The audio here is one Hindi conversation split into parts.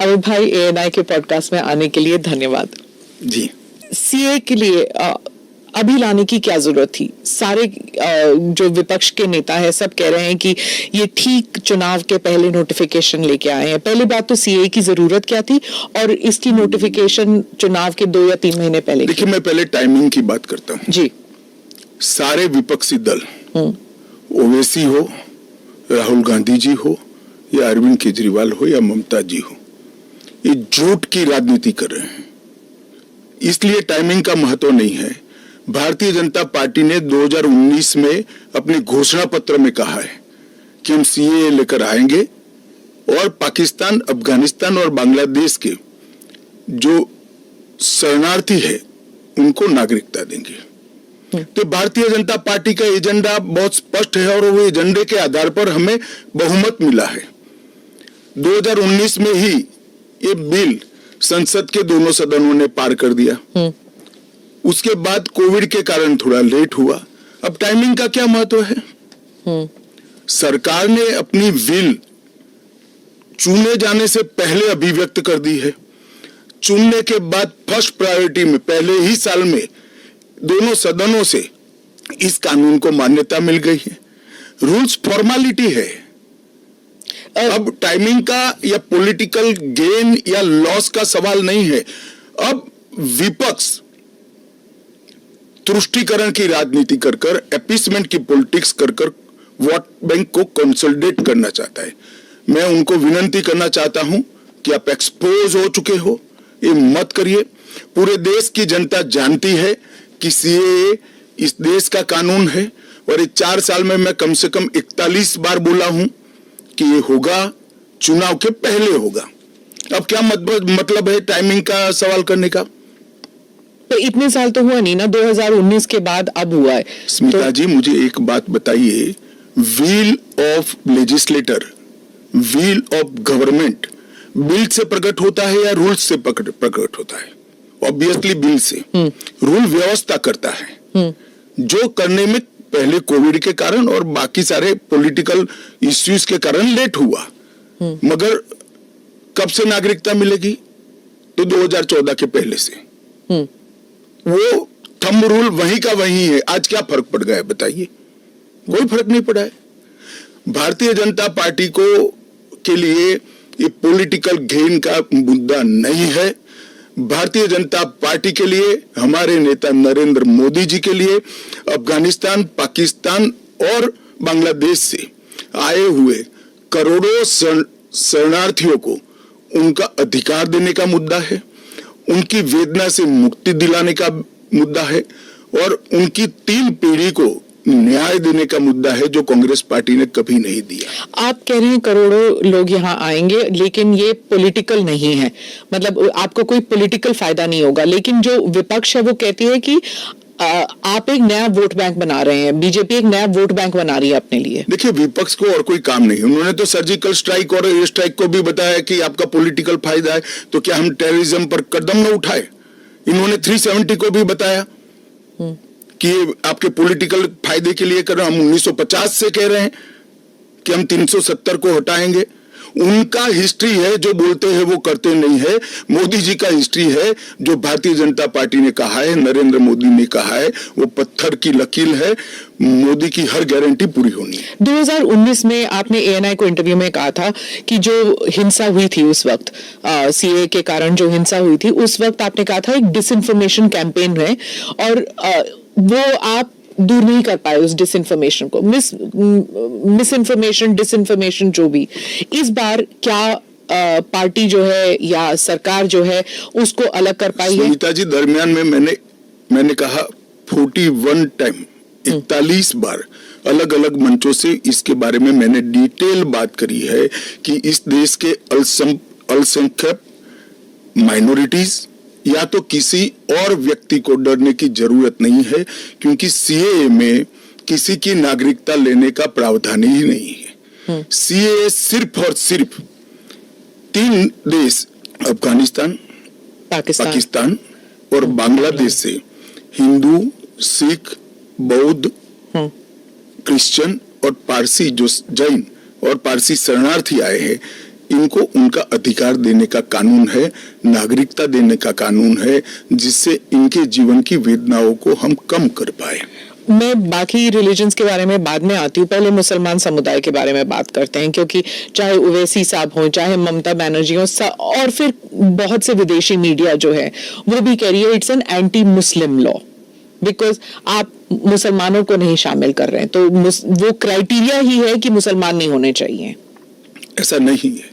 अमित भाई, ANI के पॉडकास्ट में आने के लिए धन्यवाद जी। सीए के लिए अभी लाने की क्या जरूरत थी? सारे जो विपक्ष के नेता है सब कह रहे हैं कि ये ठीक चुनाव के पहले नोटिफिकेशन लेके आए हैं। पहली बात तो सीए की जरूरत क्या थी और इसकी नोटिफिकेशन चुनाव के 2 या 3 महीने पहले? देखिए, मैं पहले टाइमिंग की बात करता हूँ जी। सारे विपक्षी दल, ओवैसी हो, राहुल गांधी जी हो, या अरविंद केजरीवाल हो, या ममता जी हो, ये झूठ की राजनीति कर रहे हैं। इसलिए टाइमिंग का महत्व नहीं है। भारतीय जनता पार्टी ने 2019 में अपने घोषणा पत्र में कहा है कि हम सीए लेकर आएंगे और पाकिस्तान, अफगानिस्तान और बांग्लादेश के जो शरणार्थी है उनको नागरिकता देंगे। तो भारतीय जनता पार्टी का एजेंडा बहुत स्पष्ट है और वो एजेंडे के आधार पर हमें बहुमत मिला है। 2019 में ही ये बिल संसद के दोनों सदनों ने पार कर दिया। उसके बाद कोविड के कारण थोड़ा लेट हुआ। अब टाइमिंग का क्या महत्व है? सरकार ने अपनी विल चुने जाने से पहले अभिव्यक्त कर दी है। चुनने के बाद फर्स्ट प्रायोरिटी में पहले ही साल में दोनों सदनों से इस कानून को मान्यता मिल गई है। रूल्स फॉर्मेलिटी है। अब टाइमिंग का या पॉलिटिकल गेन या लॉस का सवाल नहीं है। अब विपक्ष तुष्टीकरण की राजनीति कर कर, एपीसमेंट की पॉलिटिक्स कर कर वोट बैंक को कंसोलिडेट करना चाहता है। मैं उनको विनती करना चाहता हूं कि आप एक्सपोज हो चुके हो, ये मत करिए। पूरे देश की जनता जानती है कि सीए इस देश का कानून है और ये 4 साल में मैं कम से कम 41 बार बोला हूं कि ये होगा, चुनाव के पहले होगा। अब क्या मतलब है टाइमिंग का सवाल करने का? तो इतने साल तो हुआ नहीं ना, 2019 के बाद अब हुआ है। स्मिता जी, मुझे एक बात बताइए, wheel of legislator, wheel of government bill से प्रकट होता है या रूल से प्रकट होता है? ऑब्वियसली बिल से। रूल व्यवस्था करता है, जो करने में पहले कोविड के कारण और बाकी सारे पॉलिटिकल इश्यूज के कारण लेट हुआ। मगर कब से नागरिकता मिलेगी? तो 2014 के पहले से। वो थंब रूल वहीं का वहीं है। आज क्या फर्क पड़ गया है बताइए? कोई फर्क नहीं पड़ा है। भारतीय जनता पार्टी को के लिए ये पॉलिटिकल गेन का मुद्दा नहीं है। भारतीय जनता पार्टी के लिए, हमारे नेता नरेंद्र मोदी जी के लिए अफगानिस्तान, पाकिस्तान और बांग्लादेश से आए हुए करोड़ों शरणार्थियों को उनका अधिकार देने का मुद्दा है, उनकी वेदना से मुक्ति दिलाने का मुद्दा है और उनकी 3 पीढ़ी को न्याय देने का मुद्दा है, जो कांग्रेस पार्टी ने कभी नहीं दिया। आप कह रहे हैं करोड़ों लोग यहाँ आएंगे, लेकिन ये पॉलिटिकल नहीं है, मतलब आपको कोई पॉलिटिकल फायदा नहीं होगा। लेकिन जो विपक्ष है वो कहती है कि आप एक नया वोट बैंक बना रहे हैं, बीजेपी एक नया वोट बैंक बना रही है अपने लिए। देखिए, विपक्ष को और कोई काम नहीं। उन्होंने तो सर्जिकल स्ट्राइक और एयर स्ट्राइक को भी बताया कि आपका पॉलिटिकल फायदा है, तो क्या हम टेररिज्म पर कदम न उठाए? इन्होंने 370 को भी बताया कि आपके पॉलिटिकल फायदे के लिए कर रहे हैं। हम 1950 से कह रहे हैं कि हम 370 को हटाएंगे। उनका हिस्ट्री है, जो बोलते हैं वो करते नहीं है। मोदी जी का हिस्ट्री है, जो भारतीय जनता पार्टी ने कहा है, नरेंद्र मोदी ने कहा है, वो पत्थर की लकीर है। मोदी की हर गारंटी पूरी होनी है। 2019 में आपने ANI को इंटरव्यू में कहा था कि जो हिंसा हुई थी उस वक्त, सीए के कारण जो हिंसा हुई थी उस वक्त आपने कहा था एक डिसइंफॉर्मेशन कैंपेन है और वो आप दूर नहीं कर पाए उस डिसइंफॉर्मेशन को, मिस इन्फॉर्मेशन, डिसइंफॉर्मेशन जो भी। इस बार क्या पार्टी जो है या सरकार जो है उसको अलग कर पाई है? सुनीता जी, दरमियान में मैंने कहा 41 टाइम, 41 बार अलग अलग मंचों से इसके बारे में मैंने डिटेल बात करी है कि इस देश के अल्पसंख्यक माइनॉरिटीज या तो किसी और व्यक्ति को डरने की जरूरत नहीं है, क्योंकि सीए में किसी की नागरिकता लेने का प्रावधान ही नहीं है। सीए सिर्फ और सिर्फ 3 देश, अफगानिस्तान, पाकिस्तान और बांग्लादेश से हिंदू, सिख, बौद्ध, क्रिश्चियन और पारसी, जो जैन और पारसी शरणार्थी आए हैं, इनको उनका अधिकार देने का कानून है, नागरिकता देने का कानून है, जिससे इनके जीवन की वेदनाओं को हम कम कर पाए। मैं बाकी रिलीजन्स के बारे में बाद में आती हूँ, पहले मुसलमान समुदाय के बारे में बात करते हैं, क्योंकि चाहे ओवैसी साहब हों, चाहे ममता बनर्जी हो, और फिर बहुत से विदेशी मीडिया जो है वो भी कह रही है it's an anti Muslim law, because आप मुसलमानों को नहीं शामिल कर रहे हैं, तो वो क्राइटेरिया ही है कि मुसलमान नहीं होने चाहिए। ऐसा नहीं है,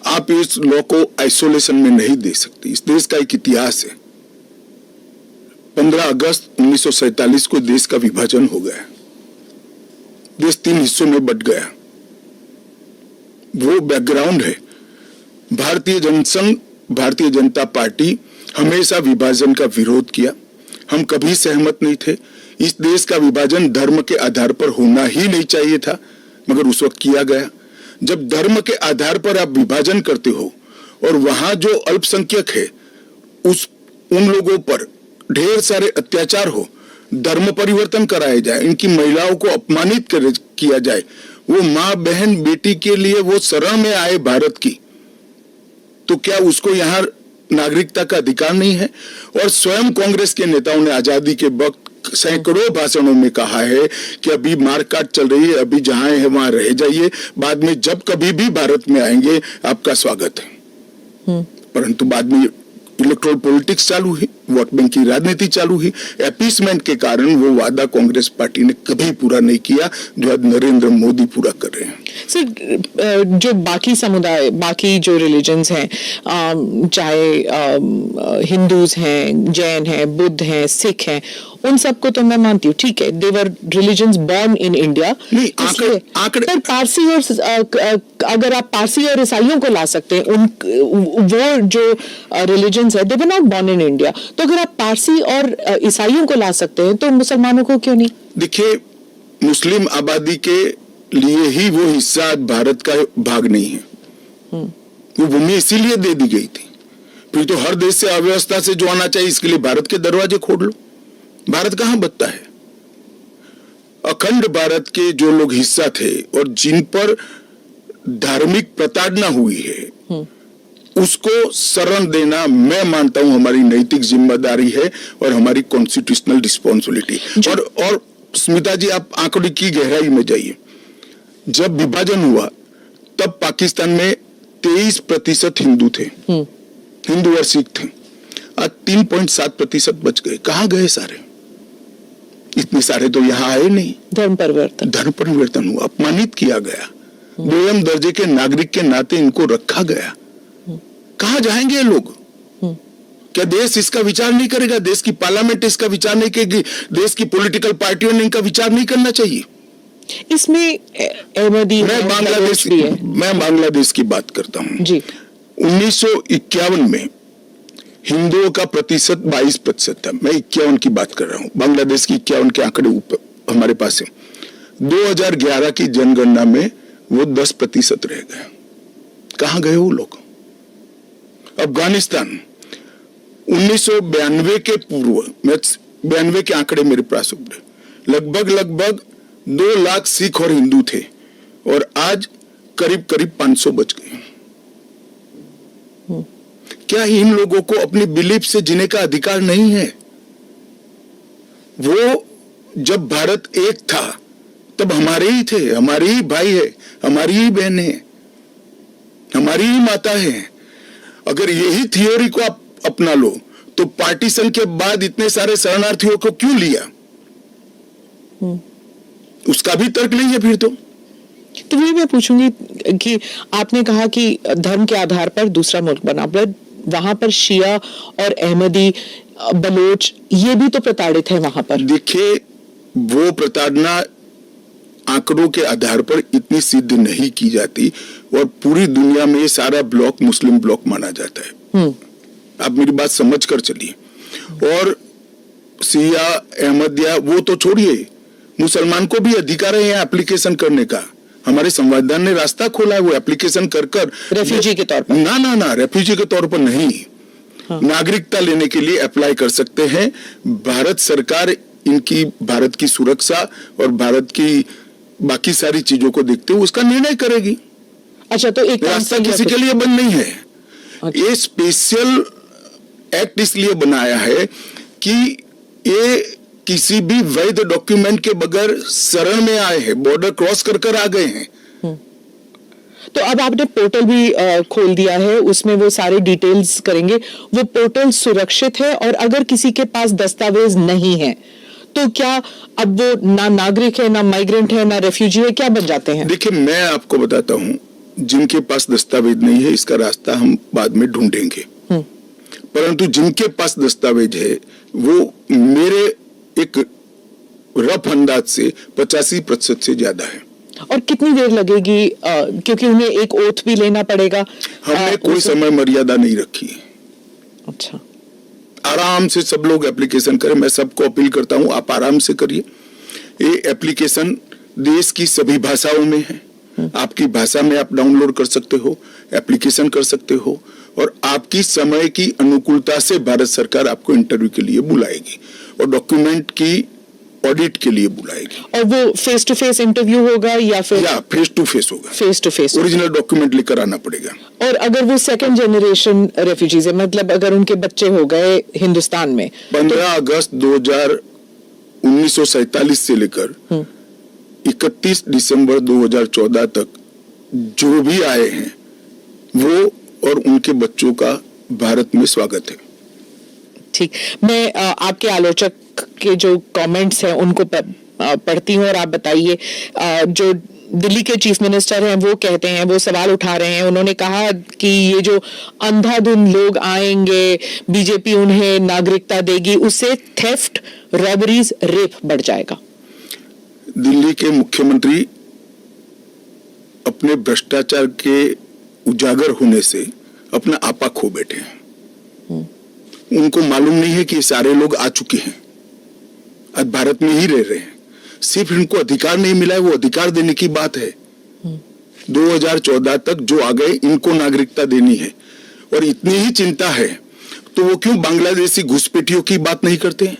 आप इस लॉ को आइसोलेशन में नहीं दे सकती। इस देश का एक इतिहास है, 15 अगस्त 1947 को देश का विभाजन हो गया, देश 3 हिस्सों में बंट गया, वो बैकग्राउंड है। भारतीय जनसंघ, भारतीय जनता पार्टी हमेशा विभाजन का विरोध किया, हम कभी सहमत नहीं थे। इस देश का विभाजन धर्म के आधार पर होना ही नहीं चाहिए था, मगर उस वक्त किया गया। जब धर्म के आधार पर आप विभाजन करते हो और वहां जो अल्पसंख्यक है उन लोगों पर ढेर सारे अत्याचार हो, धर्म परिवर्तन कराया जाए, इनकी महिलाओं को अपमानित किया जाए, वो माँ बहन बेटी के लिए वो शरण में आए भारत की, तो क्या उसको यहाँ नागरिकता का अधिकार नहीं है? और स्वयं कांग्रेस के नेताओं ने आजादी के वक्त सैकड़ों भाषणों में कहा है कि अभी मारकाट चल रही है, अभी जहां है वहां रह जाइए, बाद में जब कभी भी भारत में आएंगे आपका स्वागत है। परंतु बाद में इलेक्टोरल पॉलिटिक्स चालू हुई, वोट बैंक की राजनीति चालू हुई, अपीसमेंट के कारण वो वादा कांग्रेस पार्टी ने कभी पूरा नहीं किया जो आज नरेंद्र मोदी पूरा कर रहे हैं। सर, जो बाकी समुदाय, बाकी जो रिलीजन्स हैं, चाहे हिंदूज हैं, जैन हैं, बुद्ध हैं, सिख हैं, उन सबको तो मैं मानती हूँ, ठीक है, they were religions born in India. पर पारसी और अगर आप पारसी और ईसाइयों को ला सकते हैं, वो जो रिलीजन्स है they were not born in India, तो अगर आप पारसी और ईसाइयों को ला सकते हैं तो मुसलमानों को क्यों नहीं? देखिए, मुस्लिम आबादी के लिए ही वो हिस्सा भारत का भाग नहीं है, वो भूमि इसीलिए दे दी गई थी। फिर तो हर देश से अव्यवस्था से जो आना चाहिए, इसके लिए भारत के दरवाजे खोल लो। भारत कहां बचता है? अखंड भारत के जो लोग हिस्सा थे और जिन पर धार्मिक प्रताड़ना हुई है, उसको शरण देना मैं मानता हूं हमारी नैतिक जिम्मेदारी है और हमारी कॉन्स्टिट्यूशनल रिस्पॉन्सिबिलिटी। और स्मिता जी, आप आंकड़े की गहराई में जाइए। जब विभाजन हुआ तब पाकिस्तान में 23% हिंदू थे, हिंदू और सिख थे। आज 3.7% बच गए। कहां गए सारे? इतने सारे तो यहाँ आए नहीं। धर्म परिवर्तन हुआ, अपमानित किया गया, दोयम दर्जे के नागरिक के नाते इनको रखा गया। कहां जाएंगे ये लोग? क्या देश इसका विचार नहीं करेगा? देश की पार्लियामेंट इसका विचार नहीं करेगी? देश की पॉलिटिकल पार्टियों ने इनका विचार नहीं करना चाहिए? इसमें अहमदी, मैं बांग्लादेश की बात करता हूं जी। 1951 में हिंदुओं का प्रतिशत 22% था। मैं 51 की बात कर रहा हूं, बांग्लादेश की 51 के आंकड़े ऊपर हमारे पास है। 2011 की जनगणना में वो 10% रह गए। कहां गए वो लोग? अफगानिस्तान 1992 के पूर्व, 92 के आंकड़े मेरे पास लगभग 2 लाख सिख और हिंदू थे और आज करीब 500 बच गए। क्या इन लोगों को अपनी बिलीफ से जीने का अधिकार नहीं है? वो जब भारत एक था तब हमारे ही थे, हमारे ही भाई है, हमारी ही बहन है, हमारी ही माता है। अगर यही थियोरी को आप अपना लो तो पार्टीशन के बाद इतने सारे शरणार्थियों को क्यों लिया? उसका भी तर्क नहीं है फिर तो वही मैं पूछूंगी कि आपने कहा कि धर्म के आधार पर दूसरा मुल्क बना, पर वहां पर शिया और अहमदी, बलोच, ये भी तो प्रताड़ित है वहां पर। देखिए, वो प्रताड़ना आंकड़ों के आधार पर इतनी सिद्ध नहीं की जाती और पूरी दुनिया में ये सारा ब्लॉक मुस्लिम ब्लॉक माना जाता है। आप मेरी बात समझ कर चलिए। और शिया, अहमदिया वो तो छोड़िए, मुसलमान को भी अधिकार है यहाँ एप्लीकेशन करने का। हमारे संविधान ने रास्ता खोला है, वो एप्लीकेशन कर रेफ्यूजी के तौर पर ना रेफ्यूजी के तौर पर नहीं, नागरिकता लेने के लिए अप्लाई कर सकते हैं। भारत सरकार इनकी भारत की सुरक्षा और भारत की बाकी सारी चीजों को देखते हुए उसका निर्णय करेगी। अच्छा, तो एक रास्ता काउंसिल किसी के लिए बंद नहीं है। अच्छा। ये स्पेशल एक्ट इसलिए बनाया है कि ये किसी भी वैध डॉक्यूमेंट के बगैर शरण में आए हैं, बॉर्डर क्रॉस कर कर आ गए हैं। तो अब आपने पोर्टल भी खोल दिया है, उसमें वो सारे डिटेल्स करेंगे। वो पोर्टल सुरक्षित है, और अगर किसी के पास दस्तावेज नहीं है तो क्या अब वो ना नागरिक है, ना माइग्रेंट है, ना रेफ्यूजी है, क्या बन जाते हैं? देखिए, मैं आपको बताता हूं, जिनके पास दस्तावेज नहीं है इसका रास्ता हम बाद में ढूंढेंगे, परंतु जिनके पास दस्तावेज है वो मेरे एक रफ अंदाज से 85% से ज्यादा है। और कितनी देर लगेगी, क्योंकि उन्हें एक ओथ भी लेना पड़ेगा? हमने कोई समय मर्यादा नहीं रखी है। अच्छा, आराम से सब लोग एप्लीकेशन करें। मैं सबको अपील करता हूं, आप आराम से करिए। ये एप्लीकेशन देश की सभी भाषाओं में है। आपकी भाषा में आप डाउनलोड कर सकते हो, एप्लीकेशन कर सकते हो, और आपकी समय की अनुकूलता से भारत सरकार आपको इंटरव्यू के लिए बुलाएगी और डॉक्यूमेंट की ऑडिट के लिए बुलाएगी। और वो फेस टू फेस इंटरव्यू होगा या फिर? या फेस टू फेस होगा। Face to face. Original document लेकर आना पड़ेगा। और अगर वो सेकंड जनरेशन रेफ्यूजीज है, मतलब अगर उनके बच्चे हो गए हिंदुस्तान में, 15 अगस्त 1947 से लेकर 31 दिसंबर 2014 तक जो भी आए हैं वो और उनके बच्चों का भारत में स्वागत है। ठीक, मैं आपके आलोचक के जो कमेंट्स हैं उनको पढ़ती हूँ, और आप बताइए। जो दिल्ली के चीफ मिनिस्टर हैं वो कहते हैं, वो सवाल उठा रहे हैं। उन्होंने कहा कि ये जो अंधाधुंध लोग आएंगे, बीजेपी उन्हें नागरिकता देगी, उससे थेफ्ट, रॉबरीज, रेप बढ़ जाएगा। दिल्ली के मुख्यमंत्री अपने भ्रष्टाचार के उजागर होने से अपना आपा खो बैठे हैं। उनको मालूम नहीं है कि सारे लोग आ चुके हैं, आज भारत में ही रह रहे हैं। सिर्फ इनको अधिकार नहीं मिला है, वो अधिकार देने की बात है। 2014 तक जो आ गए इनको नागरिकता देनी है, और इतनी ही चिंता है तो वो क्यों बांग्लादेशी घुसपैठियों की बात नहीं करते हैं,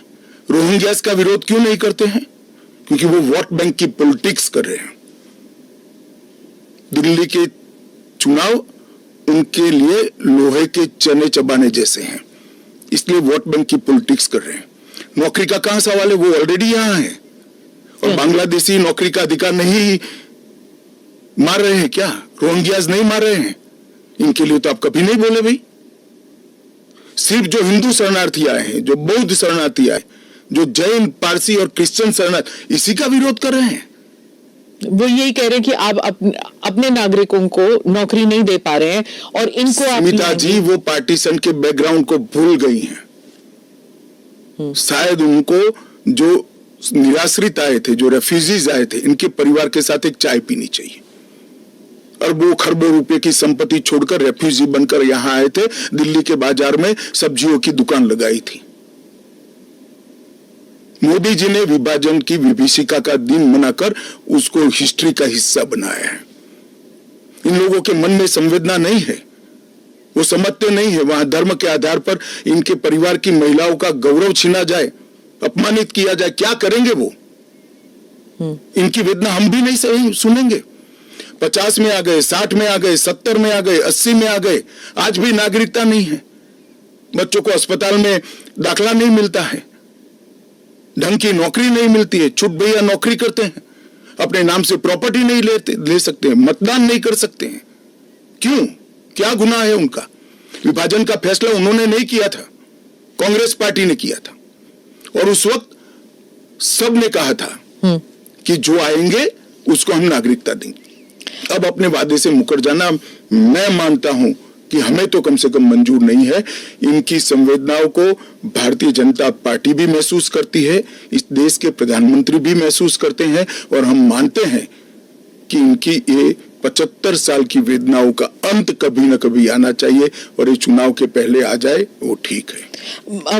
रोहिंग्यास का विरोध क्यों नहीं करते हैं? क्योंकि वो वोट बैंक की पॉलिटिक्स कर रहे हैं। दिल्ली के चुनाव उनके लिए लोहे के चने चबाने जैसे हैं, इसलिए वोट बैंक की पॉलिटिक्स कर रहे हैं। नौकरी का कहां सवाल है, वो ऑलरेडी यहां है। और बांग्लादेशी नौकरी का अधिकार नहीं मार रहे हैं क्या? रोहिंग्यास नहीं मार रहे हैं? इनके लिए तो आप कभी नहीं बोले भाई। सिर्फ जो हिंदू शरणार्थी आए हैं, जो बौद्ध शरणार्थी आए, जो जैन, पारसी और क्रिश्चियन शरणार्थी, इसी का विरोध कर रहे हैं। वो यही कह रहे हैं कि आप अपने नागरिकों को नौकरी नहीं दे पा रहे हैं, और इनको आप स्मिता जी वो पार्टीशन के बैकग्राउंड को भूल गई हैं। शायद उनको जो निराश्रित आए थे, जो रेफ्यूजीज आए थे, इनके परिवार के साथ एक चाय पीनी चाहिए। अरबों खरबों रुपए की संपत्ति छोड़कर रेफ्यूजी बनकर यहां आए थे, दिल्ली के बाजार में सब्जियों की दुकान लगाई थी। मोदी जी ने विभाजन की विभीषिका का दिन मनाकर उसको हिस्ट्री का हिस्सा बनाया है। इन लोगों के मन में संवेदना नहीं है, वो समझते नहीं है वहां धर्म के आधार पर इनके परिवार की महिलाओं का गौरव छीना जाए, अपमानित किया जाए, क्या करेंगे वो? इनकी वेदना हम भी नहीं सही सुनेंगे। 50 में आ गए, 60 में आ गए, 70 में आ गए, 80 में आ गए, आज भी नागरिकता नहीं है। बच्चों को अस्पताल में दाखला नहीं मिलता है, ढंग की नौकरी नहीं मिलती है, छुट भैया नौकरी करते हैं, अपने नाम से प्रॉपर्टी नहीं ले सकते हैं, मतदान नहीं कर सकते हैं। क्यों? क्या गुनाह है उनका? विभाजन का फैसला उन्होंने नहीं किया था, कांग्रेस पार्टी ने किया था, और उस वक्त सब ने कहा था कि जो आएंगे उसको हम नागरिकता देंगे। अब अपने वादे से मुकर जाना मैं मानता हूं कि हमें तो कम से कम मंजूर नहीं है। इनकी संवेदनाओं को भारतीय जनता पार्टी भी महसूस करती है, इस देश के प्रधानमंत्री भी महसूस करते हैं, और हम मानते हैं कि इनकी ये 75 साल की वेदनाओं का अंत कभी न कभी आना चाहिए, और ये चुनाव के पहले आ जाए वो ठीक है।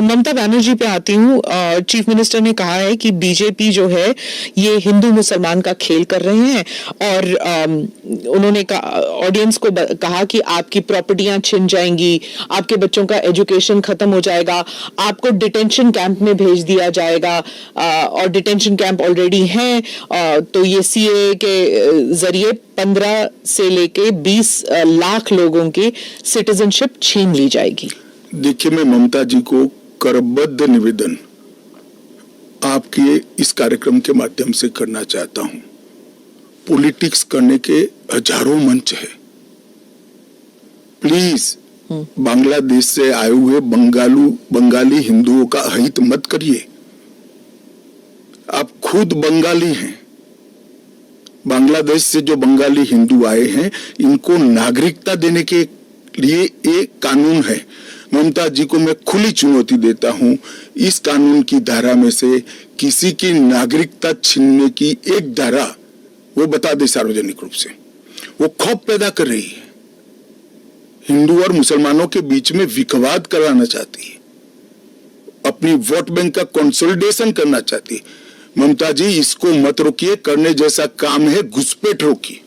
ममता बनर्जी पे आती हूँ। चीफ मिनिस्टर ने कहा है कि बीजेपी जो है ये हिंदू मुसलमान का खेल कर रहे हैं, और उन्होंने ऑडियंस को कहा कि आपकी प्रॉपर्टियां छिन जाएंगी, आपके बच्चों का एजुकेशन खत्म हो जाएगा, आपको डिटेंशन कैंप में भेज दिया जाएगा, और डिटेंशन कैंप ऑलरेडी हैं, तो ये सीए के जरिए 15 से लेके 20 लाख लोगों की सिटीजनशिप छीन ली जाएगी। देखिए, मैं ममता जी को करबद्ध निवेदन आपके इस कार्यक्रम के माध्यम से करना चाहता हूं। पॉलिटिक्स करने के हजारों मंच है, प्लीज बांग्लादेश से आए हुए बंगाली हिंदुओं का हित मत करिए। आप खुद बंगाली हैं। बांग्लादेश से जो बंगाली हिंदू आए हैं, इनको नागरिकता देने के लिए एक कानून है। ममता जी को मैं खुली चुनौती देता हूं, इस कानून की धारा में से किसी की नागरिकता छीनने की एक धारा वो बता दे सार्वजनिक रूप से। वो खौफ पैदा कर रही है, हिंदू और मुसलमानों के बीच में विखवाद कराना चाहती है, अपनी वोट बैंक का कंसोलिडेशन करना चाहती है। ममता जी, इसको मत रोकिए। करने जैसा काम है, घुसपैठ रोकिए।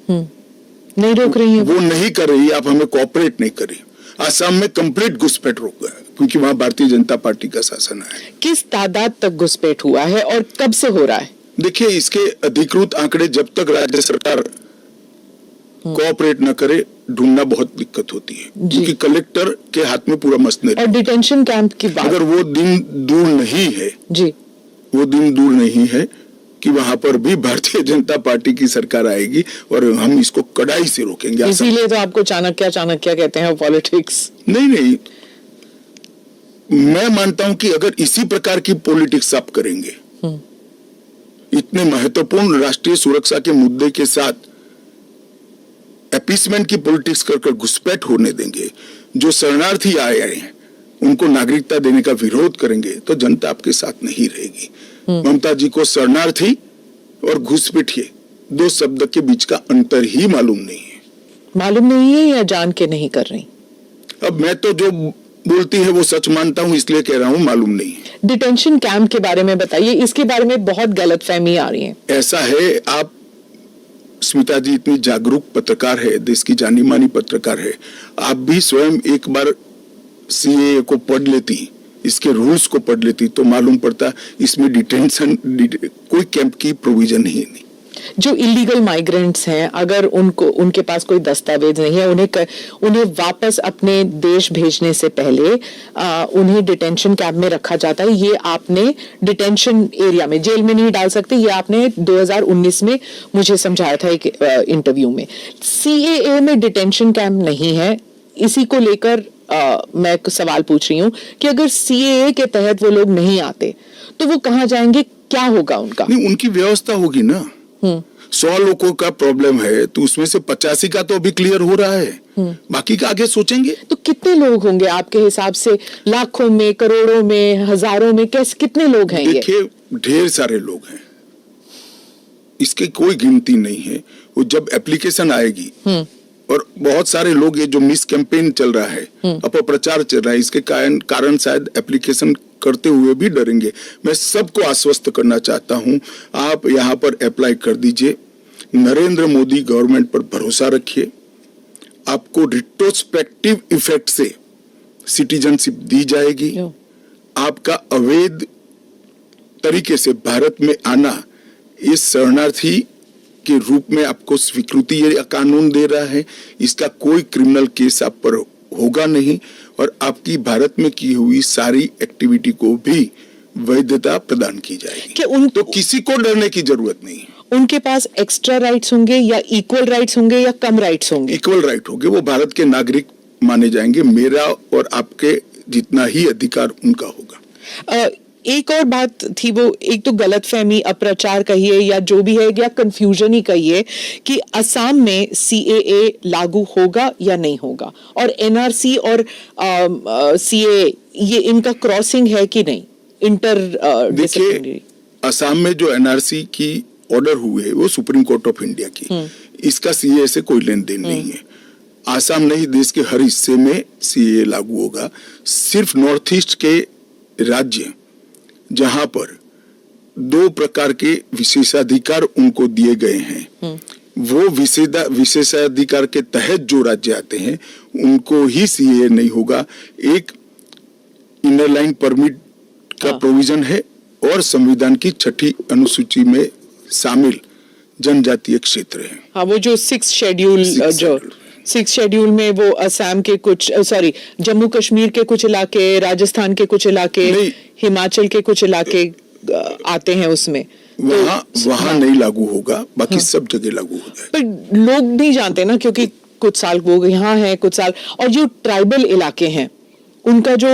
नहीं रोक रही है वो नहीं कर रही, आप हमें कोऑपरेट नहीं कर रही। आसाम में कंप्लीट घुसपैठ रोक गया क्योंकि वहां भारतीय जनता पार्टी का शासन है। किस तादाद तक घुसपैठ हुआ है और कब से हो रहा है? देखिए, इसके अधिकृत आंकड़े जब तक राज्य सरकार कोऑपरेट न करे, ढूंढना बहुत दिक्कत होती है, क्योंकि कलेक्टर के हाथ में पूरा मसनद। और डिटेंशन कैंप की बात, अगर वो दिन दूर नहीं है जी, वो दिन दूर नहीं है कि वहां पर भी भारतीय जनता पार्टी की सरकार आएगी और हम इसको कड़ाई से रोकेंगे। इसीलिए तो आपको चाणक्य कहते हैं पॉलिटिक्स। नहीं, मैं मानता हूं कि अगर इसी प्रकार की पॉलिटिक्स आप करेंगे, इतने महत्वपूर्ण राष्ट्रीय सुरक्षा के मुद्दे के साथ अपीसमेंट की पॉलिटिक्स कर घुसपैठ होने देंगे, जो शरणार्थी आए हैं उनको नागरिकता देने का विरोध करेंगे, तो जनता आपके साथ नहीं रहेगी। ममता जी को शरणार्थी और घुसपैठिए दो शब्द के बीच का अंतर ही मालूम नहीं है या जान के नहीं कर रही? अब मैं तो जो बोलती है वो सच मानता हूं, इसलिए कह रहा हूं मालूम नहीं है। डिटेंशन कैंप के बारे में बताइए, इसके बारे में बहुत गलतफहमी आ रही है। ऐसा है, आप स्मिता जी इतनी जागरूक पत्रकार है, देश की जानी मानी पत्रकार है, आप भी स्वयं एक बार सीएए को पढ़ लेती, इसके रूल्स को पढ़ लेती, तो मालूम पड़ता इसमें डिटेंशन कोई कैंप की प्रोविजन ही नहीं। जो इलीगल माइग्रेंट्स हैं, अगर उनके पास कोई दस्तावेज नहीं है, उन्हें वापस अपने देश भेजने से पहले उन्हें डिटेंशन कैंप में रखा जाता है। ये आपने डिटेंशन एरिया में, जेल में नहीं डाल सकते, ये आपने 2019 में मुझे समझाया था एक इंटरव्यू में। सीएए में डिटेंशन कैंप नहीं है, इसी को लेकर मैं एक सवाल पूछ रही हूँ कि अगर सीएए के तहत वो लोग नहीं आते तो वो कहाँ जाएंगे, क्या होगा उनका? नहीं, उनकी व्यवस्था होगी ना। 100 लोगों का प्रॉब्लम है तो उसमें से 85 का तो अभी क्लियर हो रहा है, बाकी का आगे सोचेंगे। तो कितने लोग होंगे आपके हिसाब से? लाखों में, करोड़ों में, हजारों में, कैसे, कितने लोग हैं? देखिए, ढेर सारे लोग हैं, इसकी कोई गिनती नहीं है। वो जब एप्लीकेशन आएगी, और बहुत सारे लोग, ये जो मिस कैंपेन चल रहा है, अपप्रचार चल रहा है, इसके कारण शायद एप्लीकेशन करते हुए भी डरेंगे। मैं सबको आश्वस्त करना चाहता हूं, आप यहां पर अप्लाई कर दीजिए। नरेंद्र मोदी गवर्नमेंट पर भरोसा रखिए, आपको रिट्रोस्पेक्टिव इफेक्ट से सिटीजनशिप दी जाएगी। आपका अवैध तरीके से भारत में आना, इस शरणार्थी के रूप में आपको स्वीकृति ये कानून दे रहा है, इसका कोई क्रिमिनल केस आप पर होगा नहीं, और आपकी भारत में की हुई सारी एक्टिविटी को भी वैधता प्रदान की जाएगी। तो किसी को डरने की जरूरत नहीं है। उनके पास एक्स्ट्रा राइट्स होंगे या इक्वल राइट्स होंगे या कम राइट्स होंगे? इक्वल राइट होंगे, वो भारत के नागरिक माने जाएंगे। मेरा और आपके जितना ही अधिकार उनका होगा। एक और बात थी, वो एक तो गलतफहमी, अप्रचार कहिए या जो भी है, या कंफ्यूजन ही कहिए, कि असम में सीएए लागू होगा या नहीं होगा, और एनआरसी और सीएए ये इनका क्रॉसिंग है कि नहीं, इंटर देखिए, असम में जो एनआरसी की ऑर्डर हुए वो सुप्रीम कोर्ट ऑफ इंडिया की, इसका सीएए से कोई लेन देन नहीं है। आसाम नहीं, देश के हर हिस्से में सीएए लागू होगा। सिर्फ नॉर्थ ईस्ट के राज्य जहां पर 2 प्रकार के विशेषाधिकार उनको दिए गए हैं, वो विशेषाधिकार के तहत जो राज्य आते हैं उनको ही सीएए नहीं होगा। एक इनर लाइन परमिट का प्रोविजन है, और संविधान की 6ठी अनुसूची में शामिल जनजातीय क्षेत्र हैं। हाँ, वो जो सिक्स शेड्यूल सिक्स शेड्यूल में वो असम के कुछ जम्मू कश्मीर के कुछ इलाके, राजस्थान के कुछ इलाके, हिमाचल के कुछ इलाके आते हैं उसमें। वहाँ नहीं लागू होगा, बाकी सब जगह लागू हो जाएगा। पर लोग नहीं जानते ना, क्योंकि कुछ साल वो यहाँ हैं, कुछ साल, और जो ट्राइबल इलाके हैं उनका जो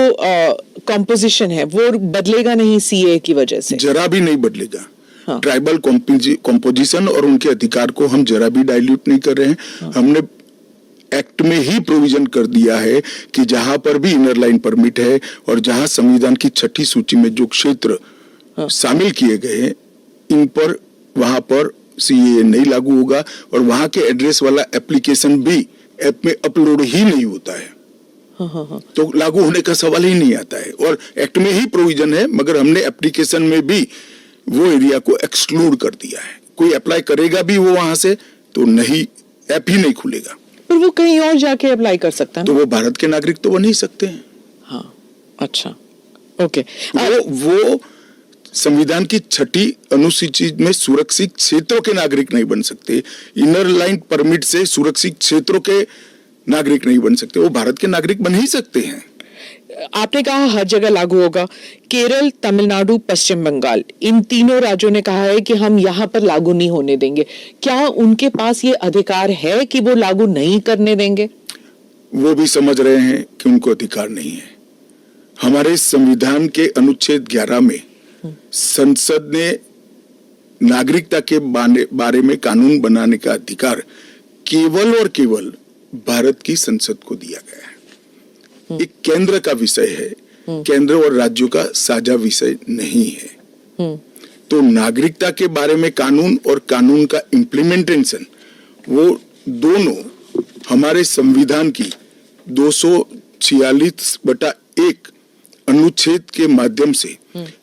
कॉम्पोजिशन है वो बदलेगा नहीं सीए की वजह से? जरा भी नहीं बदलेगा। हाँ। ट्राइबल कॉम्पोजिशन और उनके अधिकार को हम जरा भी डाइल्यूट नहीं कर रहे हैं। हाँ। हमने एक्ट में ही प्रोविजन कर दिया है कि जहां पर भी इनर लाइन परमिट है और जहां संविधान की 6ठी सूची में जो क्षेत्र शामिल किए गए हैं, इन पर वहां पर सीए नहीं लागू होगा और वहां के एड्रेस वाला एप्लीकेशन भी ऐप में अपलोड ही नहीं होता है। तो लागू होने का सवाल ही नहीं आता है। और एक्ट में ही प्रोविजन है, मगर हमने एप्लीकेशन में भी वो एरिया को एक्सक्लूड कर दिया है। कोई अप्लाई करेगा भी वो वहां से तो नहीं, ऐप ही नहीं खुलेगा। पर वो कहीं और जाके अप्लाई कर सकता है तो वो भारत के नागरिक तो बन ही सकते हैं। हाँ, अच्छा, ओके। वो संविधान की 6ठी अनुसूची में सुरक्षित क्षेत्रों के नागरिक नहीं बन सकते। इनर लाइन परमिट से सुरक्षित क्षेत्रों के नागरिक नहीं बन सकते, वो भारत के नागरिक बन ही सकते हैं। आपने कहा हर जगह लागू होगा। केरल, तमिलनाडु, पश्चिम बंगाल, इन तीनों राज्यों ने कहा है कि हम यहाँ पर लागू नहीं होने देंगे। क्या उनके पास ये अधिकार है कि वो लागू नहीं करने देंगे? वो भी समझ रहे हैं कि उनको अधिकार नहीं है। हमारे संविधान के अनुच्छेद 11 में संसद ने नागरिकता के बारे में कानून बनाने का अधिकार केवल और केवल भारत की संसद को दिया गया है। एक केंद्र का विषय है, केंद्र और राज्यों का साझा विषय नहीं है। तो नागरिकता के बारे में कानून और कानून का इम्प्लीमेंटेशन, वो दोनों हमारे संविधान की 246/1 अनुच्छेद के माध्यम से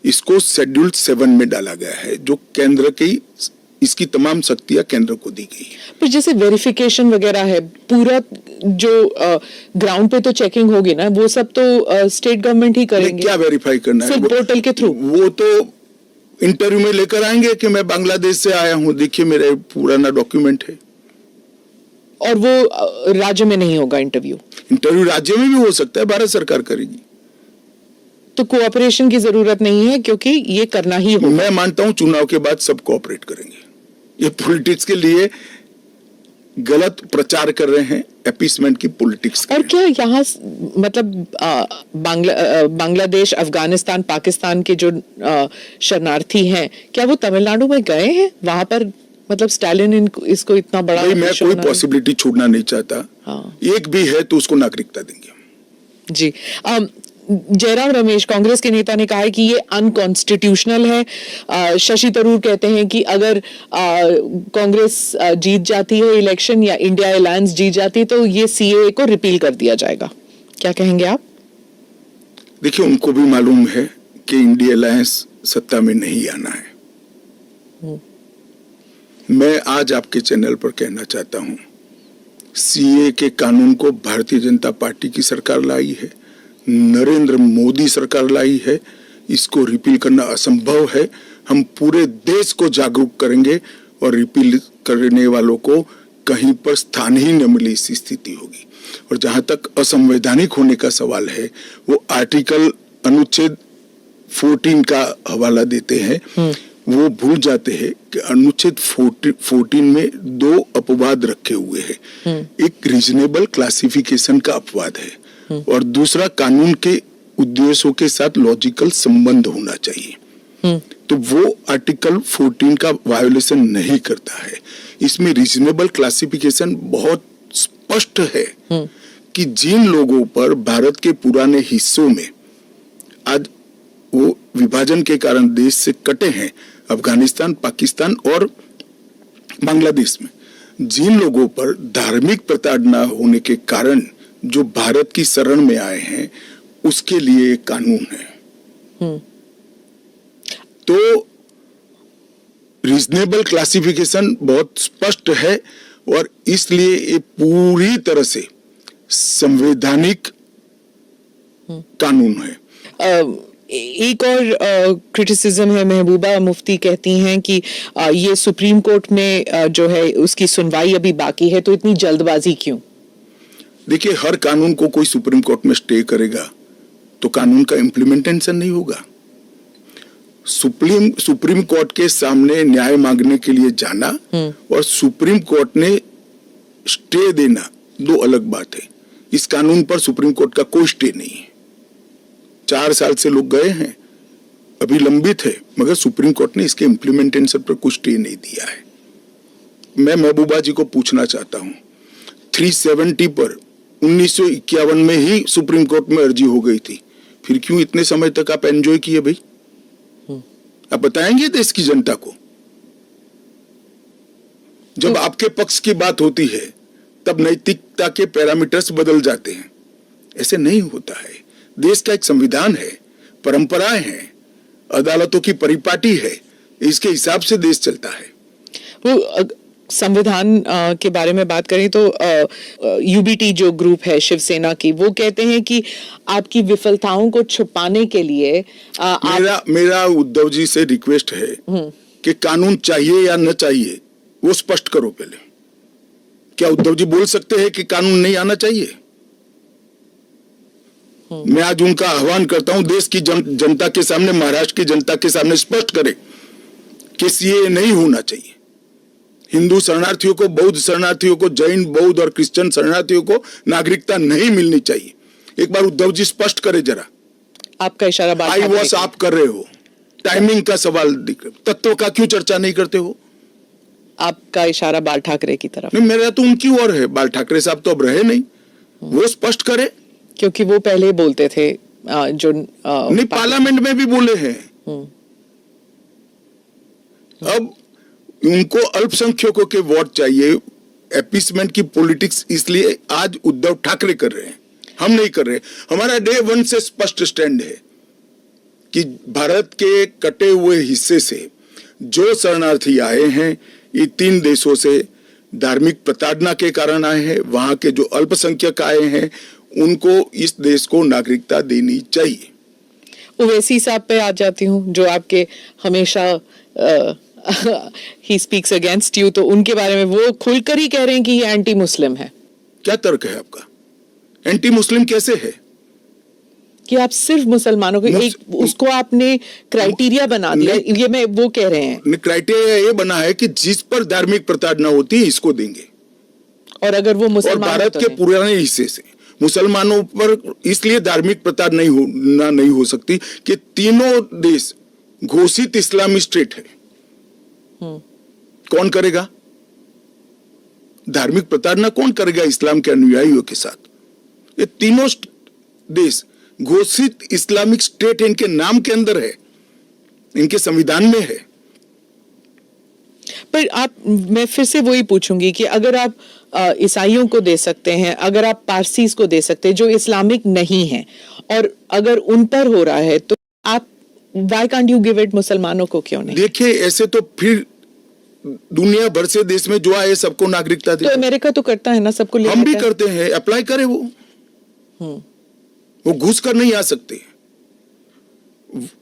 इसको शेड्यूल 7 में डाला गया है, जो केंद्र की इसकी तमाम शक्तियां केंद्र को दी गई है। पर जैसे वेरिफिकेशन वगैरह है, पूरा जो ग्राउंड पे तो चेकिंग होगी ना, वो सब तो स्टेट गवर्नमेंट ही करेंगे। क्या वेरीफाई करना है? सिर्फ पोर्टल के थ्रू? वो तो इंटरव्यू में लेकर आएंगे कि मैं बांग्लादेश से आया हूँ, देखिए मेरा पुराना डॉक्यूमेंट है। और वो राज्य में नहीं होगा इंटरव्यू? इंटरव्यू राज्य में भी हो सकता है, भारत सरकार करेगी। तो कोऑपरेशन की जरूरत नहीं है, क्योंकि ये करना ही होगा। मैं मानता हूं चुनाव के बाद सब कोऑपरेट करेंगे। ये पॉलिटिक्स के लिए गलत प्रचार कर रहे हैं, अपीसमेंट की पॉलिटिक्स। और क्या यहाँ मतलब बांग्लादेश, अफगानिस्तान, पाकिस्तान के जो शरणार्थी हैं, क्या वो तमिलनाडु में गए हैं? वहां पर मतलब स्टालिन इसको इतना बड़ा, मैं कोई पॉसिबिलिटी छोड़ना नहीं चाहता। हाँ। एक भी है तो उसको नागरिकता देंगे। जी। जयराम रमेश, कांग्रेस के नेता, ने कहा है कि ये अनकॉन्स्टिट्यूशनल है। शशि थरूर कहते हैं कि अगर कांग्रेस जीत जाती है इलेक्शन या इंडिया अलायंस जीत जाती है तो ये सीए को रिपील कर दिया जाएगा। क्या कहेंगे आप? देखिए, उनको भी मालूम है कि इंडिया अलायंस सत्ता में नहीं आना है। मैं आज आपके चैनल पर कहना चाहता हूं, सीए के कानून को भारतीय जनता पार्टी की सरकार लाई है, नरेंद्र मोदी सरकार लाई है। इसको रिपील करना असंभव है। हम पूरे देश को जागरूक करेंगे और रिपील करने वालों को कहीं पर स्थान ही न मिले, इस स्थिति होगी। और जहां तक असंवैधानिक होने का सवाल है, वो आर्टिकल अनुच्छेद 14 का हवाला देते हैं। वो भूल जाते हैं कि अनुच्छेद 14 में 2 अपवाद रखे हुए हैं। एक रीजनेबल क्लासिफिकेशन का अपवाद है और दूसरा कानून के उद्देश्यों के साथ लॉजिकल संबंध होना चाहिए। तो वो आर्टिकल 14 का वायोलेशन नहीं करता है। इसमें रीजनेबल क्लासिफिकेशन बहुत स्पष्ट है कि जिन लोगों पर भारत के पुराने हिस्सों में आज वो विभाजन के कारण देश से कटे हैं, अफगानिस्तान, पाकिस्तान और बांग्लादेश में, जिन लोगों पर धार्मिक प्रताड़ना होने के कारण जो भारत की शरण में आए हैं, उसके लिए एक कानून है। तो रीजनेबल क्लासिफिकेशन बहुत स्पष्ट है और इसलिए ये पूरी तरह से संवैधानिक कानून है। एक और क्रिटिसिज्म है, महबूबा मुफ्ती कहती हैं कि ये सुप्रीम कोर्ट में जो है उसकी सुनवाई अभी बाकी है, तो इतनी जल्दबाजी क्यों? देखिए, हर कानून को कोई सुप्रीम कोर्ट में स्टे करेगा तो कानून का इम्प्लीमेंटेशन नहीं होगा। सुप्रीम कोर्ट के सामने न्याय मांगने के लिए जाना और सुप्रीम कोर्ट ने स्टे देना दो अलग बात है। इस कानून पर सुप्रीम कोर्ट का कोई स्टे नहीं है। 4 साल से लोग गए हैं, अभी लंबित है, मगर सुप्रीम कोर्ट ने इसके इम्प्लीमेंटेशन पर कुछ स्टे नहीं दिया है। मैं महबूबा जी को पूछना चाहता हूं, 370 पर 1951 में ही सुप्रीम कोर्ट में अर्जी हो गई थी, फिर क्यों इतने समय तक आप एंजॉय किए भाई? आप बताएंगे देश की जनता को? जब आपके पक्ष की बात होती है तब नैतिकता के पैरामीटर्स बदल जाते हैं। ऐसे नहीं होता है। देश का एक संविधान है, परंपराएं हैं, अदालतों की परिपाटी है, इसके हिसाब से देश चलता है। वो संविधान के बारे में बात करें तो यूबीटी जो ग्रुप है शिवसेना की, वो कहते हैं कि आपकी विफलताओं को छुपाने के लिए मेरा उद्धव जी से रिक्वेस्ट है कि कानून चाहिए या न चाहिए वो स्पष्ट करो पहले। क्या उद्धव जी बोल सकते हैं कि कानून नहीं आना चाहिए? मैं आज उनका आह्वान करता हूं, देश की जनता के सामने, महाराष्ट्र की जनता के सामने स्पष्ट करें कि सीएए नहीं होना चाहिए। हिंदू शरणार्थियों को, बौद्ध शरणार्थियों को, जैन, बौद्ध और क्रिश्चियन शरणार्थियों को नागरिकता नहीं मिलनी चाहिए। एक बार उद्धव जी स्पष्ट करे जरा। आपका इशारा बात आई वॉश आप कर रहे हो, टाइमिंग का सवाल दिख रहा, तत्वों का क्यों चर्चा नहीं करते हो? आपका इशारा बाल ठाकरे की तरफ। नहीं, मेरा तो उनकी ओर है। बाल ठाकरे साहब तो अब रहे नहीं, वो स्पष्ट करे, क्योंकि वो पहले बोलते थे जो नहीं, पार्लियामेंट में भी बोले हैं। अब उनको अल्पसंख्यकों के वोट चाहिए। एपीसमेंट की पॉलिटिक्स इसलिए आज उद्धव ठाकरे कर रहे हैं, हम नहीं कर रहे। हमारा डे 1 से स्पष्ट स्टैंड है कि भारत के कटे हुए हिस्से से जो शरणार्थी आए हैं, ये 3 देशों से धार्मिक प्रताड़ना के कारण आए हैं। वहां के जो अल्पसंख्यक आए हैं उनको इस देश को नागरिकता देनी चाहिए। ओवैसी साहब पे आ जाती हूँ, जो आपके हमेशा ही स्पीक्स अगेंस्ट यू, तो उनके बारे में वो खुलकर ही कह रहे हैं कि ये एंटी मुस्लिम है। क्या तर्क है आपका? एंटी मुस्लिम कैसे है? कि आप सिर्फ मुसलमानों को एक उसको आपने क्राइटेरिया बना दिया, ये मैं वो कह रहे हैं। क्राइटेरिया ये बना है कि जिस पर धार्मिक प्रताड़ना होती है इसको देंगे, और अगर वो मुसलमान, और भारत के पुराने हिस्से से मुसलमानों पर इसलिए धार्मिक प्रताड़ना नहीं हो सकती कि तीनों देश घोषित इस्लामी स्टेट है। कौन करेगा धार्मिक प्रताड़ना? कौन करेगा इस्लाम के अनुयायियों के साथ? ये तीनों देश घोषित इस्लामिक स्टेट इनके नाम के अंदर है, इनके संविधान में है। पर मैं फिर से वही पूछूंगी कि अगर आप ईसाइयों को दे सकते हैं, अगर आप पारसीज को दे सकते हैं जो इस्लामिक नहीं है, और अगर उन पर हो रहा है, तो आप why can't you give it मुसलमानों को क्यों नहीं? देखिए, ऐसे तो फिर दुनिया भर से देश में जो आए सबको नागरिकता दे। तो अमेरिका तो करता है ना, सबको ले हम भी करते हैं, अप्लाई करे वो घुस कर नहीं आ सकते।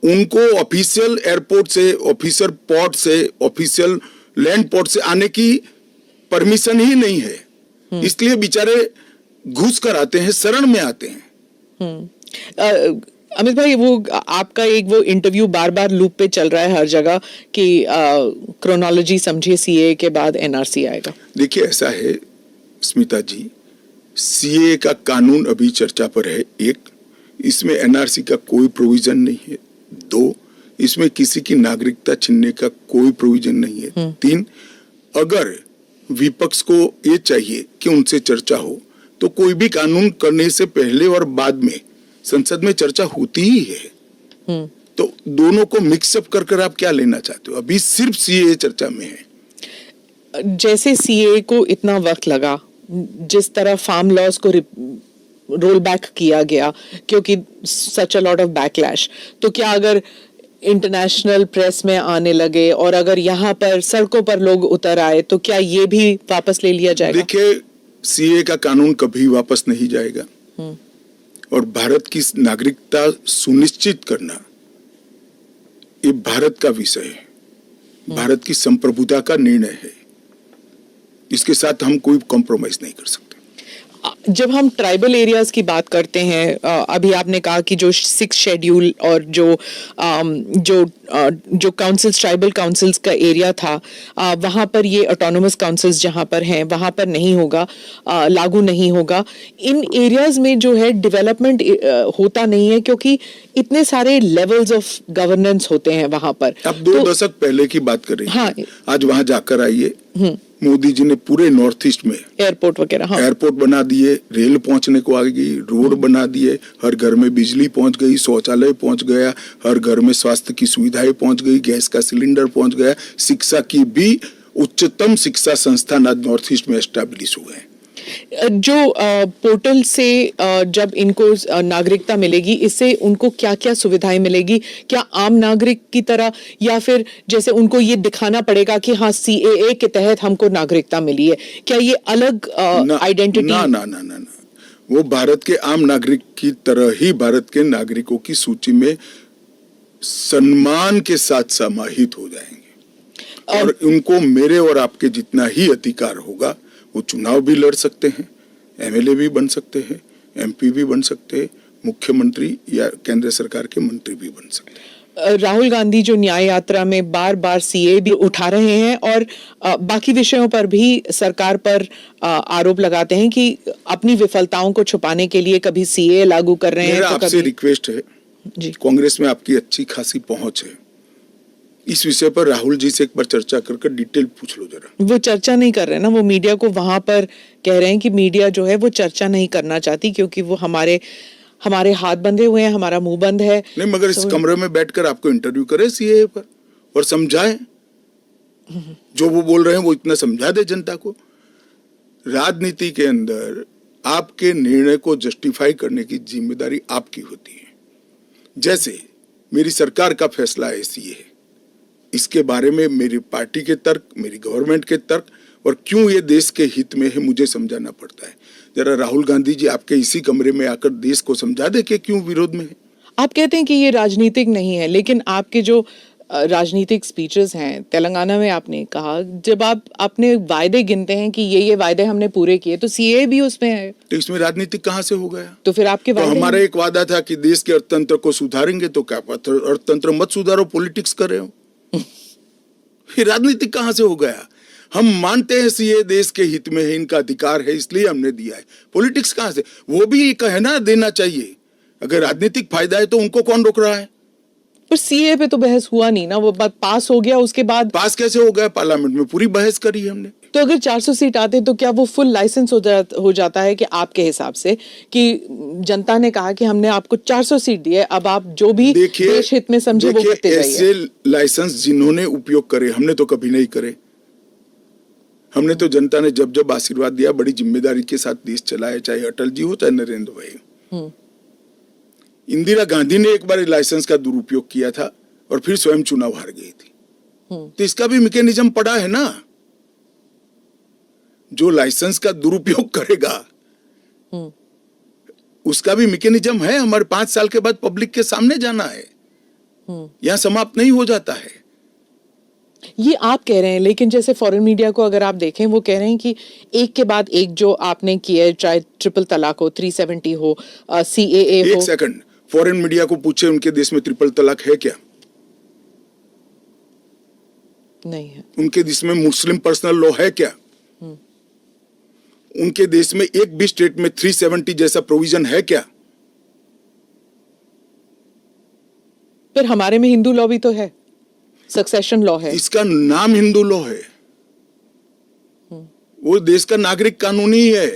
उनको ऑफिशियल एयरपोर्ट से, ऑफिशियल पोर्ट से, ऑफिशियल लैंड पोर्ट से आने की परमिशन ही नहीं है, इसलिए बेचारे घुस कर आते हैं, शरण में आते हैं। अमित भाई, वो आपका एक वो इंटरव्यू बार बार लूप पे चल रहा है हर जगह कि क्रोनोलॉजी समझिए, सीए के बाद एनआरसी आएगा। देखिए, ऐसा है स्मिता जी, सीए का कानून अभी चर्चा पर है। 1, इसमें एनआरसी का कोई प्रोविजन नहीं है। 2, इसमें किसी की नागरिकता छीनने का कोई प्रोविजन नहीं है। 3, अगर विपक्ष को ये चाहिए कि उनसे चर्चा हो तो कोई भी कानून करने से पहले और बाद में संसद में चर्चा होती ही है। तो दोनों को मिक्सअप कर आप क्या लेना चाहते हो? अभी सिर्फ सीए चर्चा में है। जैसे सीए को इतना वक्त लगा, जिस तरह फार्म लॉज को रोल बैक किया गया क्योंकि सच अ लॉट ऑफ बैकलैश, तो क्या अगर इंटरनेशनल प्रेस में आने लगे और अगर यहाँ पर सड़कों पर लोग उतर आए, तो क्या ये भी वापस ले लिया जाएगा? देखिए, सीए का कानून कभी वापस नहीं जाएगा, और भारत की नागरिकता सुनिश्चित करना ये भारत का विषय है, भारत की संप्रभुता का निर्णय है, इसके साथ हम कोई कॉम्प्रोमाइज नहीं कर सकते। जब हम ट्राइबल एरियाज की बात करते हैं, अभी आपने कहा कि जो 6 शेड्यूल और जो काउंसिल्स, ट्राइबल काउंसिल्स का एरिया था, वहां पर ये ऑटोनोमस काउंसिल्स जहां पर हैं वहां पर नहीं होगा, लागू नहीं होगा। इन एरियाज में जो है डेवलपमेंट होता नहीं है क्योंकि इतने सारे लेवल्स ऑफ गवर्नेंस होते हैं वहां पर। आप 2 दशक पहले की बात कर रही हैं। हाँ। आज वहां जाकर आइए, मोदी जी ने पूरे नॉर्थ ईस्ट में एयरपोर्ट वगैरह, हाँ, एयरपोर्ट बना दिए, रेल पहुंचने को आ गई, रोड बना दिए, हर घर में बिजली पहुंच गई, शौचालय पहुंच गया, हर घर में स्वास्थ्य की सुविधाएं पहुंच गई, गैस का सिलेंडर पहुंच गया, शिक्षा की भी उच्चतम शिक्षा संस्थान आज नॉर्थ ईस्ट में एस्टैब्लिश हुए हैं। जो पोर्टल से जब इनको नागरिकता मिलेगी, इससे उनको क्या क्या सुविधाएं मिलेगी? क्या आम नागरिक की तरह, या फिर जैसे उनको ये दिखाना पड़ेगा कि हाँ सीएए के तहत हमको नागरिकता मिली है? क्या ये अलग आइडेंटिटी? ना ना ना ना ना, वो भारत के आम नागरिक की तरह ही भारत के नागरिकों की सूची में सम्मान के साथ समाहित हो जाएंगे और उनको मेरे और आपके जितना ही अधिकार होगा। वो चुनाव भी लड़ सकते हैं, एमएलए भी बन सकते हैं, एमपी भी बन सकते हैं, मुख्यमंत्री या केंद्र सरकार के मंत्री भी बन सकते हैं। राहुल गांधी जो न्याय यात्रा में बार बार सीए भी उठा रहे हैं और बाकी विषयों पर भी सरकार पर आरोप लगाते हैं कि अपनी विफलताओं को छुपाने के लिए कभी सीए लागू कर रहे हैं मेरा तो आपसे कभी रिक्वेस्ट है जी। कांग्रेस में आपकी अच्छी खासी पहुंच है, इस विषय पर राहुल जी से एक बार चर्चा कर डिटेल पूछ लो जरा। वो चर्चा नहीं कर रहे ना, वो मीडिया को वहां पर कह रहे हैं कि मीडिया जो है वो चर्चा नहीं करना चाहती क्योंकि वो हमारे हाथ बंधे हुए हैं, हमारा मुंह बंद है। नहीं, मगर इस कमरे में बैठकर आपको इंटरव्यू करे सीए पर और समझाए, जो वो बोल रहे हैं वो इतना समझा दे जनता को। राजनीति के अंदर आपके निर्णय को जस्टिफाई करने की जिम्मेदारी आपकी होती है। जैसे मेरी सरकार का फैसला ऐसी है, इसके बारे में मेरी पार्टी के तर्क, मेरी गवर्नमेंट के तर्क और क्यों ये देश के हित में है मुझे समझाना पड़ता है। जरा राहुल गांधी जी आपके इसी कमरे में आकर देश को समझा दे कि क्यों विरोध में है। आप कहते हैं कि ये राजनीतिक नहीं है, लेकिन आपके जो राजनीतिक स्पीचेस हैं तेलंगाना में, आपने कहा जब आप अपने वायदे गिनते हैं कि ये वायदे हमने पूरे किए, तो सीए भी उसमें है, तो इसमें राजनीतिक कहाँ से हो गया? तो फिर आपके तो हमारा एक वादा था कि देश के अर्थतंत्र को सुधारेंगे, तो क्या अर्थतंत्र मत सुधारो, पॉलिटिक्स कर रहे हो। फिर राजनीतिक कहाँ से हो गया? हम मानते हैं सीए देश के हित में है, इनका अधिकार है इसलिए हमने दिया है। पॉलिटिक्स कहाँ से? वो भी कहना देना चाहिए। अगर राजनीतिक फायदा है तो उनको कौन रोक रहा है? पर सीए पे तो बहस हुआ नहीं ना, वो बात पास हो गया, उसके बाद पास कैसे हो गया? पार्लियामेंट में पूरी बहस करी हमने। तो अगर 400 सीट आते तो क्या वो फुल लाइसेंस हो जाता है कि आपके हिसाब से कि जनता ने कहा कि हमने आपको 400 सीट दी है, अब आप जो भी देश हित में समझे वो करते जाइए। ऐसे लाइसेंस जिन्होंने उपयोग करे, हमने तो कभी नहीं करे। हमने तो जनता ने जब जब आशीर्वाद दिया बड़ी जिम्मेदारी के साथ देश चलाया, चाहे अटल जी हो चाहे नरेंद्र भाई हो। इंदिरा गांधी ने एक बार लाइसेंस का दुरुपयोग किया था और फिर स्वयं चुनाव हार गई थी। तो इसका भी मैकेनिज्म पड़ा है ना। जो लाइसेंस का दुरुपयोग करेगा उसका भी मैकेनिज्म है। हमारे 5 साल के बाद पब्लिक के सामने जाना है, यहां समाप्त नहीं हो जाता है। ये आप कह रहे हैं, लेकिन जैसे फॉरेन मीडिया को अगर आप देखें, वो कह रहे हैं कि एक के बाद एक जो आपने किया है, चाहे ट्रिपल तलाक हो, 370 हो, सीएए हो। एक सेकंड, फॉरेन मीडिया को पूछे उनके देश में ट्रिपल तलाक है क्या? नहीं है। उनके देश में मुस्लिम पर्सनल लॉ है क्या? उनके देश में एक भी स्टेट में 370 जैसा प्रोविजन है क्या? फिर हमारे में हिंदू लॉ भी तो है, सक्सेशन लॉ है। इसका नाम हिंदू लॉ है, वो देश का नागरिक कानून ही है।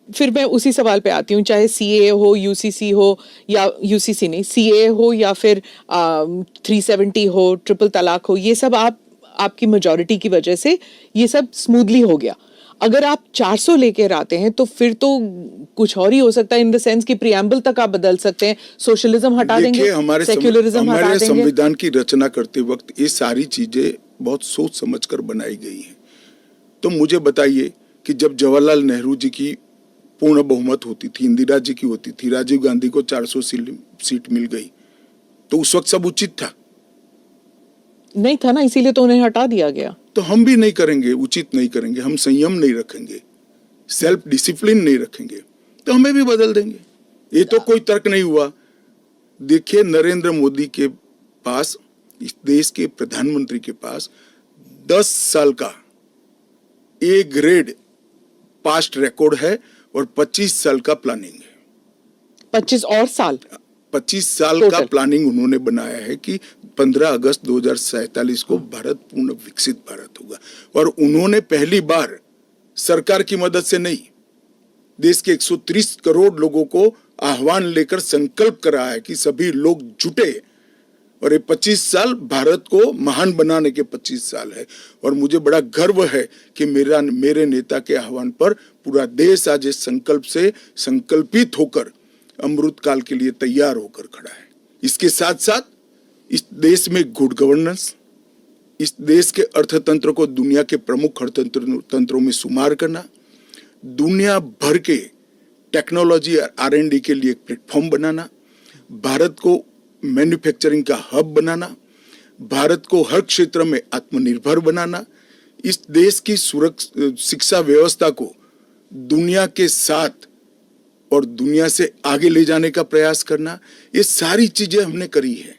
फिर मैं उसी सवाल पे आती हूँ, चाहे सीए हो, यूसीसी हो, या यूसीसी नहीं, सीए हो, या फिर 370 हो, ट्रिपल तलाक हो, ये सब आपकी मेजॉरिटी की वजह से ये सब स्मूथली हो गया। अगर आप 400 लेकर आते हैं तो फिर तो कुछ और ही हो सकता है, इन द सेंस कि प्रियम्बल तक आप बदल सकते हैं, सोशलिज्म हटा देंगे, सेक्युलरिज्म हटा देंगे। संविधान की रचना करते वक्त ये सारी चीजें बहुत सोच समझकर बनाई गई हैं। तो मुझे बताइए कि जब जवाहरलाल नेहरू जी की पूर्ण बहुमत होती थी, इंदिरा जी की होती थी, राजीव गांधी को 400 सीट मिल गई, तो उस वक्त सब उचित था? नहीं था ना, इसीलिए तो उन्हें हटा दिया गया। तो हम भी नहीं करेंगे, उचित नहीं करेंगे, हम संयम नहीं रखेंगे, सेल्फ डिसिप्लिन नहीं रखेंगे, तो हमें भी बदल देंगे। ये तो कोई तर्क नहीं हुआ। देखिए, नरेंद्र मोदी के पास, इस देश के प्रधानमंत्री के पास 10 साल का ए ग्रेड पास्ट रिकॉर्ड है और 25 साल का प्लानिंग है। 25 और साल 25 साल का Total. प्लानिंग उन्होंने बनाया है कि 15 अगस्त 2047 को भारत पूर्ण विकसित भारत होगा। और उन्होंने पहली बार सरकार की मदद से नहीं, देश के 130 करोड़ लोगों को आह्वान लेकर संकल्प करा है कि सभी लोग जुटे, और ये 25 साल भारत को महान बनाने के 25 साल है। और मुझे बड़ा गर्व है कि मेरे नेता के आह्वान पर पूरा देश आज इस संकल्प से संकल्पित होकर अमृत काल के लिए तैयार होकर खड़ा है। इसके साथ साथ इस देश में गुड गवर्नेंस, इस देश के अर्थतंत्र को दुनिया के प्रमुख अर्थतंत्रों में शुमार करना, दुनिया भर के टेक्नोलॉजी और R&D के लिए एक प्लेटफॉर्म बनाना, भारत को मैन्युफैक्चरिंग का हब बनाना, भारत को हर क्षेत्र में आत्मनिर्भर बनाना, इस देश की शिक्षा व्यवस्था को दुनिया के साथ और दुनिया से आगे ले जाने का प्रयास करना, ये सारी चीजें हमने करी है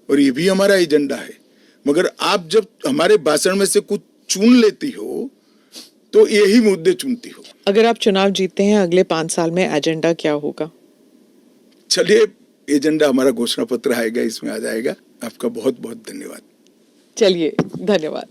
और ये भी हमारा एजेंडा है। मगर आप जब हमारे भाषण में से कुछ चुन लेती हो तो यही मुद्दे चुनती हो। अगर आप चुनाव जीतते हैं अगले 5 साल में एजेंडा क्या होगा? चलिए, एजेंडा हमारा घोषणा पत्र आएगा, इसमें आ जाएगा। आपका बहुत बहुत धन्यवाद। चलिए, धन्यवाद।